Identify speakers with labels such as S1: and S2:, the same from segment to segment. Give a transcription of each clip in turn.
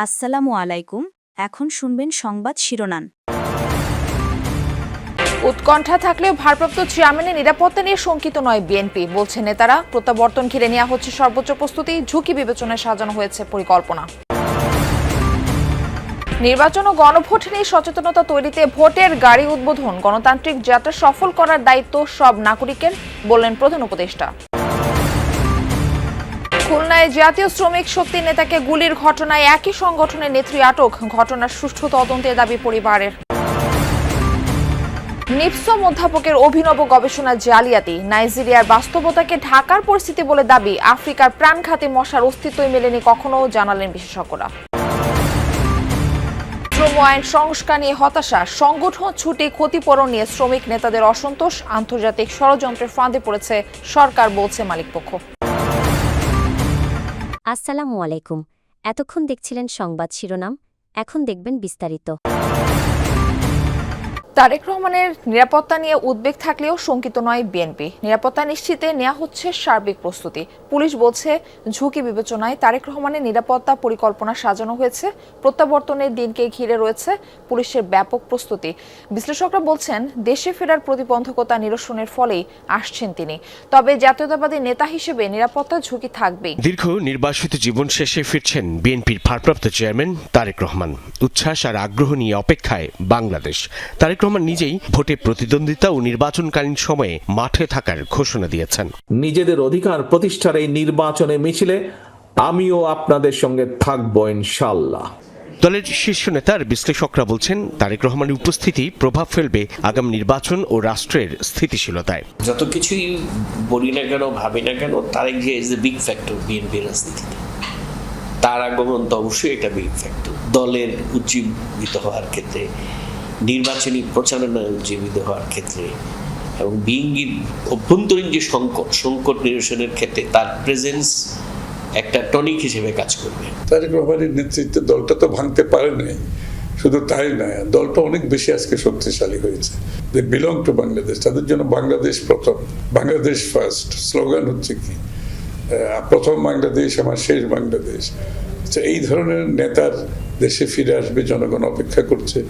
S1: আসসালামু আলাইকুম। এখন শুনবেন সংবাদ শিরোনাম।
S2: উৎকণ্ঠা থাকলেও ভারপ্রাপ্ত চেয়ারম্যানের নিরাপত্তা নিয়ে শঙ্কিত নয় বিএনপি, বলছে নেতারা। প্রত্যাবর্তন ঘিরে নেওয়া হচ্ছে সর্বোচ্চ প্রস্তুতি, ঝুঁকি বিবেচনায় সাজানো হয়েছে পরিকল্পনা। নির্বাচন ও গণভোট নিয়ে সচেতনতা তৈরিতে ভোটের গাড়ি উদ্বোধন, গণতান্ত্রিক যাত্রা সফল করার দায়িত্ব সব নাগরিকের, বললেন প্রধান উপদেষ্টা। খুলনায় জাতীয় শ্রমিক শক্তি নেতাকে গুলির ঘটনায় একই সংগঠনের নেত্রী আটক, ঘটনার সুষ্ঠু তদন্তের দাবি পরিবারের। নিপসম অধ্যাপকের অভিনব গবেষণা জালিয়াতি, নাইজেরিয়ার বাস্তবতাকে ঢাকার পরিস্থিতি বলে দাবি। আফ্রিকার প্রাণঘাতী মশার অস্তিত্বই মেলেনি কখনো, জানালেন বিশেষজ্ঞরা। শ্রম আইন সংস্কার নিয়ে হতাশা, সংগঠন ছুটি ক্ষতিপূরণ নিয়ে শ্রমিক নেতাদের অসন্তোষ, আন্তর্জাতিক ষড়যন্ত্রের ফাঁদে পড়েছে সরকার, বলছে মালিকপক্ষ।
S3: আসসালামু আলাইকুম। এতক্ষণ দেখছিলেন সংবাদ শিরোনাম, এখন দেখবেন বিস্তারিত।
S2: তারেক রহমানের নিরাপত্তা নিয়ে উদ্বেগ থাকলেও শঙ্কিত নয় বিএনপি। নিরাপত্তা নিশ্চিতে নেওয়া হচ্ছে সার্বিক প্রস্তুতি। পুলিশ বলছে, ঝুঁকি বিবেচনায় তারেক রহমানের নিরাপত্তা পরিকল্পনা সাজানো হয়েছে। প্রত্যাবর্তনের দিনকে ঘিরে রয়েছে পুলিশের ব্যাপক প্রস্তুতি। বিশ্লেষকরা বলছেন, দেশে ফেরার প্রতিবন্ধকতা নিরসনের ফলেই আসছেন তিনি। তবে জাতীয়তাবাদী নেতা হিসেবে নিরাপত্তা ঝুঁকি থাকবেই।
S4: দীর্ঘ নির্বাসিত জীবন শেষে ফিরছেন বিএনপির ভারপ্রাপ্ত চেয়ারম্যান তারেক রহমান। উচ্ছ্বাস আর আগ্রহ নিয়ে অপেক্ষায় বাংলাদেশ। তারেক রহমান নিজেই ভোটে প্রতিদ্বন্দ্বিতা ও নির্বাচনকালীন সময়ে মাঠে থাকার ঘোষণা দিয়েছেন।
S5: নিজেদের অধিকার প্রতিষ্ঠার এই নির্বাচনে মিছিলে আমিও আপনাদের সঙ্গে থাকবো ইনশাআল্লাহ।
S4: দলের শীর্ষ নেতার বিশ্লেষকরা বলছেন, তারেক রহমানের উপস্থিতি প্রভাব ফেলবে আগামী নির্বাচন ও রাষ্ট্রের স্থিতিশীলতায়।
S6: যত কিছুই বলি না কেন, ভাবি না কেন, Tarique Zia is a big factor বিএনপির রাজনীতিতে। তার আগমন তো অবশ্যই একটা বিগ ফ্যাক্টর দলের উজ্জীবিত হওয়ার ক্ষেত্রে, নির্বাচনী প্রচারণায় উজ্জীবিত হওয়ার ক্ষেত্রে, এবং বিএনপির অভ্যন্তরীণ যে সংকট নিরসনের ক্ষেত্রে তার প্রেজেন্স একটা টনিক হিসেবে কাজ করবে।
S7: তারেক রহমানের নেতৃত্বে দলটা তো ভাঙতে পারে নাই, শুধু তাই নয়, দলটা অনেক বেশি আজকে শক্তিশালী হয়েছে। দে বিলং টু বাংলাদেশ, তাদের জন্য বাংলাদেশ প্রথম, বাংলাদেশ ফার্স্ট স্লোগান হচ্ছে কি, প্রথম বাংলাদেশ আমার শেষ বাংলাদেশ। এই ধরনের নেতার দেশে ফিরে আসবে, জনগণ অপেক্ষা করছে।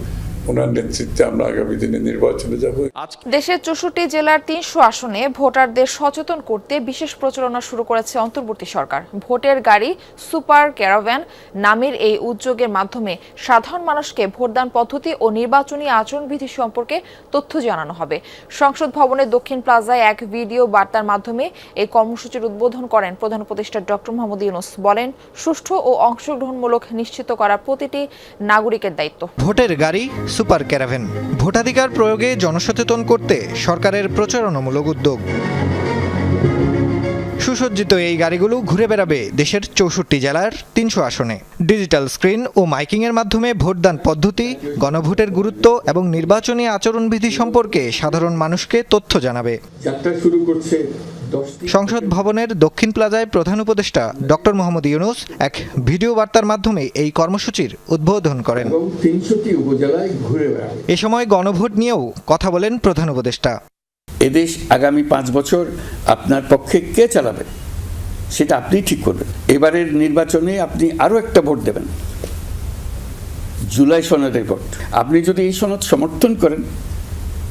S7: ওনার নেতৃত্বে আমরা আগামী দিনে নির্বাচনে যাব।
S2: দেশের 64 জেলার 300 আসনে ভোটারদের সচেতন করতে বিশেষ প্রচারণা শুরু করেছে অন্তর্বর্তী সরকার। ভোটের গাড়ি সুপার ক্যারাভ্যান নামের এই উদ্যোগের মাধ্যমে সাধারণ মানুষকে ভোটদান পদ্ধতি ও নির্বাচনী আচরণবিধি সম্পর্কে তথ্য জানানো হবে। সংসদ ভবনের দক্ষিণ প্লাজায় এক ভিডিও বার্তার মাধ্যমে এই কর্মসূচির উদ্বোধন করেন প্রধান উপদেষ্টা ডক্টর মোহাম্মদ ইউনূস। বলেন, সুষ্ঠু ও অংশগ্রহণমূলক নিশ্চিত করা প্রতিটি নাগরিকের দায়িত্ব।
S8: ভোটের গাড়ি সুপার ক্যারাভ্যান, ভোটাধিকার প্রয়োগে জনসচেতন করতে সরকারের প্রচারণামূলক উদ্যোগ। সুসজ্জিত এই গাড়িগুলো ঘুরে বেড়াবে দেশের 64 জেলার 300 আসনে। ডিজিটাল স্ক্রিন ও মাইকিংয়ের মাধ্যমে ভোটদান পদ্ধতি, গণভোটের গুরুত্ব এবং নির্বাচনী আচরণবিধি সম্পর্কে সাধারণ মানুষকে তথ্য জানাবে।
S9: যাত্রা শুরু করছে
S8: সংসদ ভবনের দক্ষিণ প্লাজায় প্রধান উপদেষ্টা ডক্টর মোহাম্মদ ইউনূস এক ভিডিও বার্তার মাধ্যমে এই কর্মসূচির উদ্বোধন করেন।
S9: 300টি উপজেলায় ঘুরে বেড়াবে।
S8: এ সময় গণভোট নিয়েও কথা বলেন প্রধান উপদেষ্টা।
S9: এদেশ আগামী 5 বছর আপনার পক্ষে কে চালাবে সেটা আপনি ঠিক করবেন। এবারের নির্বাচনে আপনি আরও একটা ভোট দেবেন, জুলাই সনদের ভোট। আপনি যদি এই সনদ সমর্থন করেন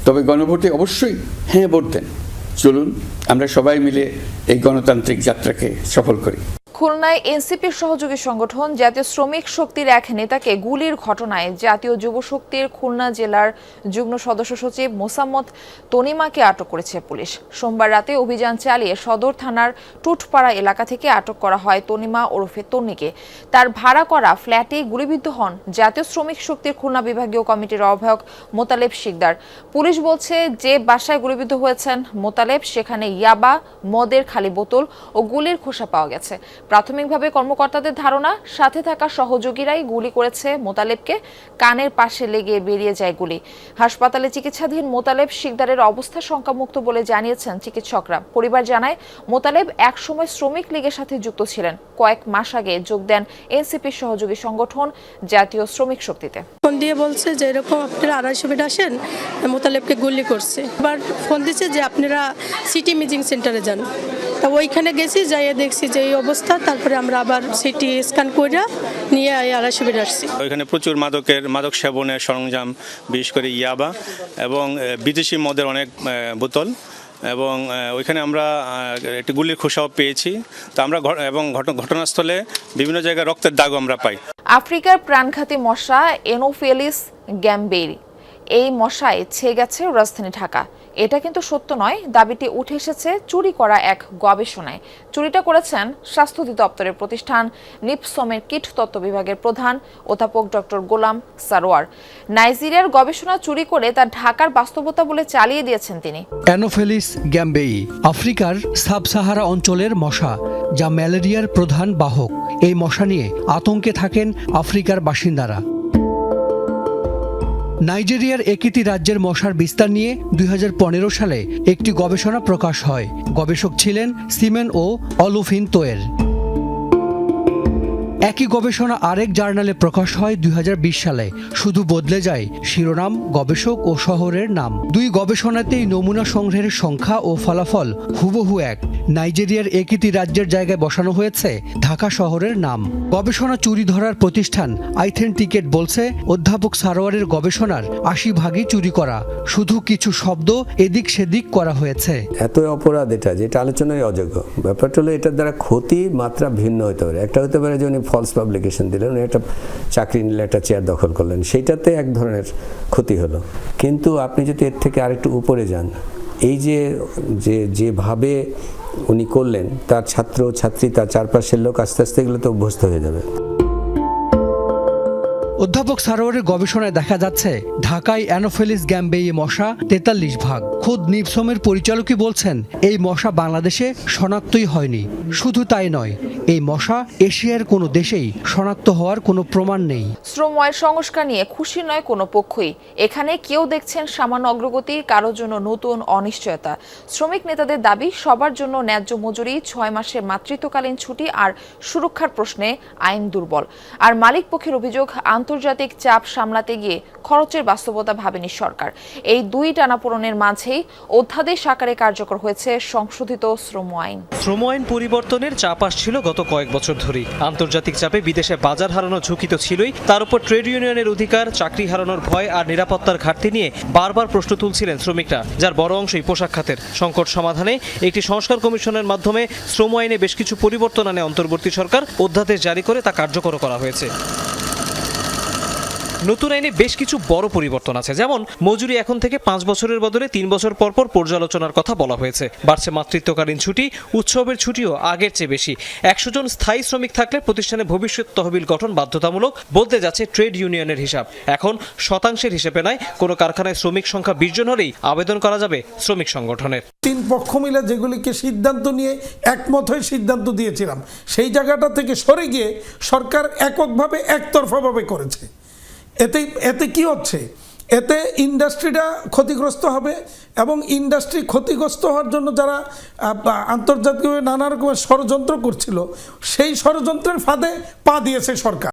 S9: তবে গণভোটে অবশ্যই হ্যাঁ ভোট দেন। চলুন আমরা সবাই মিলে এই গণতান্ত্রিক যাত্রাকে সফল করি।
S2: খুলনায় এনসিপির সহযোগী সংগঠন জাতীয় শ্রমিক শক্তির এক নেতাকে গুলির ঘটনায় জাতীয় যুব শক্তির খুলনা জেলার যুগ্ম সদস্য সচিব মোসাম্মদ তনিমাকে আটক করেছে পুলিশ। সোমবার রাতে অভিযান চালিয়ে সদর থানার টুটপাড়া এলাকা থেকে আটক করা হয় তনিমা ওরফে তন্নিকে। তার ভাড়া করা ফ্ল্যাটে গুলিবিদ্ধ হন জাতীয় শ্রমিক শক্তির খুলনা বিভাগীয় কমিটির আহ্বায়ক মোতালেব শিকদার। পুলিশ বলছে, যে বাসায় গুলিবিদ্ধ হয়েছেন মোতালেব, সেখানে ইয়াবা, মদের খালি বোতল ও গুলির খোসা পাওয়া গেছে। প্রাথমিকভাবে কর্মকর্তাদের ধারণা, সাথে থাকা সহযোগীরাই গুলি করেছে মোতালেবকে। কানের পাশে লেগে বেরিয়ে যায় গুলি। হাসপাতালে চিকিৎসাধীন মোতালেব শিকদারের অবস্থা শঙ্কামুক্ত বলে জানিয়েছেন চিকিৎসকরা। পরিবার জানায়, মোতালেব একসময় শ্রমিক লীগের সাথে যুক্ত ছিলেন। কয়েক মাস আগে যোগ দেন এনসিপির সহযোগী সংগঠন জাতীয় শ্রমিক শক্তিতে।
S10: দিয়ে বলছে যে এরকম আপনারা 250 বেড আসেন, মোতালেবকে গুলি করছে। এবার ফোন দিচ্ছে যে আপনারা সিটি ইমেজিং সেন্টারে যান। তা ওইখানে গেছি, যাইয়ে দেখছি যে এই অবস্থা। তারপরে আমরা আবার সিটি স্ক্যান করে নিয়ে 250 বেড আসছি।
S11: ওইখানে প্রচুর মাদক সেবনের সরঞ্জাম, বিশেষ করে ইয়াবা এবং বিদেশি মদের অনেক বোতল, এবং ওইখানে আমরা একটি গুলির খোসাও পেয়েছি। তো আমরা এবং ঘটনাস্থলে বিভিন্ন জায়গায় রক্তের দাগও আমরা পাই।
S2: আফ্রিকার প্রাণঘাতী মশা এনোফেলিস গ্যাম্বেরি, এই মশায় ছেয়ে গেছে রাজধানী ঢাকা। এটা কিন্তু সত্য নয়, দাবিটি উঠে এসেছে চুরি করা এক গবেষণায়। চুরিটা করেছেন স্বাস্থ্য অধিদপ্তরের প্রতিষ্ঠান নিপসমের কীটতত্ত্ব বিভাগের প্রধান অধ্যাপক ডক্টর গোলাম সারোয়ার। নাইজেরিয়ার গবেষণা চুরি করে তা ঢাকার বাস্তবতা বলে চালিয়ে দিয়েছেন তিনি।
S12: অ্যানোফেলিস গ্যাম্বেই আফ্রিকার সাব সাহারা অঞ্চলের মশা, যা ম্যালেরিয়ার প্রধান বাহক। এই মশা নিয়ে আতঙ্কে থাকেন আফ্রিকার বাসিন্দারা। নাইজেরিয়ার একটি রাজ্যের মশার বিস্তার নিয়ে 2015 সালে একটি গবেষণা প্রকাশ হয়। গবেষক ছিলেন সিমেন ও অলুফিন তোয়ের। একই গবেষণা আরেক জার্নালে প্রকাশ হয় 2020 সালে। শুধু বদলে যায় শিরোনাম, গবেষক ও শহরের নাম। দুই গবেষণাতেই নমুনা সংগ্রহের সংখ্যা ও ফলাফল হুবহু এক। নাইজেরিয়ার একটি রাজ্যের জায়গায় বসানো হয়েছে ঢাকা শহরের নাম। গবেষণা চুরি ধরার প্রতিষ্ঠান আইথেন্টিকেট বলছে, অধ্যাপক সারোয়ারের গবেষণার 80 ভাগই চুরি করা, শুধু কিছু শব্দ এদিক সেদিক করা হয়েছে।
S13: এত অপরাধ এটা, যেটা আলোচনায় অযোগ্য। ব্যাপারটা হলো এটার দ্বারা ক্ষতির মাত্রা ভিন্ন হতে পারে। একটা হতে পারে যে উনি ফলস পাবলিকেশন দিলেন, উনি একটা চাকরি নিলে, একটা চেয়ার দখল করলেন, সেইটাতে এক ধরনের ক্ষতি হলো। কিন্তু আপনি যদি এর থেকে আরেকটু উপরে যান, এই যেভাবে উনি করলেন, তার ছাত্র ছাত্রী, তার চারপাশের লোক আস্তে আস্তে এগুলো তো অভ্যস্ত হয়ে যাবে।
S12: অধ্যাপক সারোয়ারের গবেষণায় দেখা যাচ্ছে ঢাকায় অ্যানোফেলিস গ্যাম্বেই মশা 43 ভাগ। খোদ নিপসমের পরিচালকই বলছেন এই মশা বাংলাদেশে শনাক্তই হয়নি। শুধু তাই নয়, এই মশা এশিয়ার কোনো দেশেই শনাক্ত হওয়ার কোনো প্রমাণ নেই।
S2: শ্রম আইন সংস্কার নিয়ে খুশি নয় কোনো পক্ষই। এখানে কেউ দেখছেন সামান্য অগ্রগতি, কারোর জন্য নতুন অনিশ্চয়তা। শ্রমিক নেতাদের দাবি সবার জন্য ন্যায্য মজুরি, 6 মাসের মাতৃত্বকালীন ছুটি আর সুরক্ষার প্রশ্নে আইন দুর্বল। আর মালিক পক্ষের অভিযোগ, আন্তর্জাতিক চাপ সামলাতে গিয়ে খরচের বাস্তবতা ভাবেনি সরকার। এই দুই টানাপোড়েনের মাঝেই অধ্যাদেশ আকারে কার্যকর হয়েছে সংশোধিত শ্রম আইন।
S14: শ্রম আইন পরিবর্তনের চাপ আসছিল গত কয়েক বছর ধরেই। আন্তর্জাতিক চাপে বিদেশে বাজার হারানোর ঝুঁকি তো ছিলই, তার উপর ট্রেড ইউনিয়নের অধিকার, চাকরি হারানোর ভয় আর নিরাপত্তার ঘাটতি নিয়ে বারবার প্রশ্ন তুলছিলেন শ্রমিকরা, যার বড় অংশই পোশাক খাতের। সংকট সমাধানে একটি সংস্কার কমিশনের মাধ্যমে শ্রম আইনে বেশ কিছু পরিবর্তন আনে অন্তর্বর্তী সরকার। অধ্যাদেশ জারি করে তা কার্যকর করা হয়েছে। নতুন আইনে বেশ কিছু বড় পরিবর্তন আছে, যেমন মজুরি এখন থেকে 5 বছরের বদলে 3 বছর পর পর পর্যালোচনার কথা বলা হয়েছে। বাড়ছে মাতৃত্বকালীন ছুটি, উৎসবের ছুটিও আগের চেয়ে বেশি। 100 জন স্থায়ী শ্রমিক থাকলে প্রতিষ্ঠানে ভবিষ্যৎ তহবিল গঠন বাধ্যতামূলক, বলতে যাচ্ছে ট্রেড ইউনিয়নের হিসাব। এখন শতাংশের হিসেবে নয়, কোনো কারখানায় শ্রমিক সংখ্যা 20 জন হলেই আবেদন করা যাবে শ্রমিক সংগঠনের।
S15: 3 পক্ষ মিলে যেগুলিকে সিদ্ধান্ত নিয়ে একমত হয়ে সিদ্ধান্ত দিয়েছিলাম, সেই জায়গাটা থেকে সরে গিয়ে সরকার এককভাবে একতরফাভাবে করেছে। এতে কি হচ্ছে? এতে ইন্ডাস্ট্রিটা ক্ষতিগ্রস্ত হবে, এবং ইন্ডাস্ট্রি ক্ষতিগ্রস্ত হওয়ার জন্য যারা আন্তর্জাতিকভাবে নানা রকমের ষড়যন্ত্র করছিল, সেই ষড়যন্ত্রের ফাঁদে পা দিয়েছে সরকার।